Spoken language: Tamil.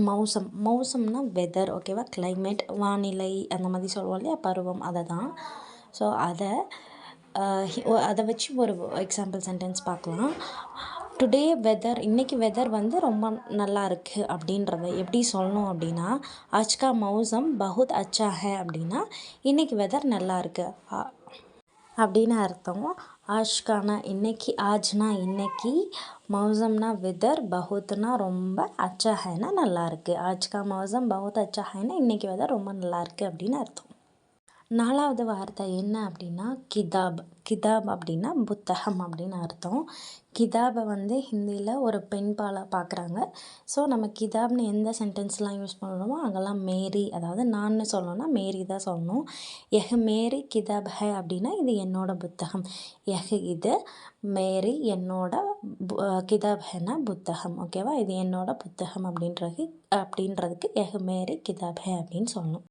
மௌசம் மௌசம்னா வெதர் ஓகேவா, கிளைமேட் வானிலை அந்த மாதிரி சொல்லுவோம் இல்லையா, பருவம் அதை தான். ஸோ அதை வச்சு ஒரு எக்ஸாம்பிள் சென்டென்ஸ் பார்க்கலாம். டுடே வெதர், இன்றைக்கி வெதர் வந்து ரொம்ப நல்லா இருக்குது அப்படின்றத எப்படி சொல்லணும் அப்படின்னா, ஆஜ் கா மௌசம் பஹுத் அச்சா ஹை அப்படின்னா இன்றைக்கி வெதர் நல்லா இருக்குது அப்படின்னு அர்த்தம். ஆஜ்கானா இன்னைக்கு, ஆஜ்னா இன்னைக்கு, மௌசம்னா வெதர், பஹுத்னா ரொம்ப, அச்சா ஹைனா நல்லா இருக்குது. ஆஜ்கா மௌசம் பஹுத் அச்சா ஹைனா இன்றைக்கி வெதர் ரொம்ப நல்லா இருக்குது அப்படின்னு அர்த்தம். 4வது வார்த்தை என்ன அப்படின்னா கிதாப். கிதாப் அப்படின்னா புத்தகம் அப்படின்னு அர்த்தம். கிதாபை வந்து ஹிந்தியில் ஒரு பெண் பாலை பார்க்குறாங்க. ஸோ நம்ம கிதாப்னு எந்த சென்டென்ஸ்லாம் யூஸ் பண்ணுறோமோ அங்கெல்லாம் மேரி, அதாவது நான் சொல்லணும்னா மேரி தான் சொல்லணும். எஹ் மேரி கிதாப் ஹை அப்படின்னா இது என்னோட புத்தகம். எஹ் இது, மேரி என்னோட, கிதாப் ஹைனா புத்தகம். ஓகேவா, இது என்னோட புத்தகம் அப்படின்றதுக்கு எஹ் மேரி கிதாப் ஹை அப்படின்னு சொல்லணும்.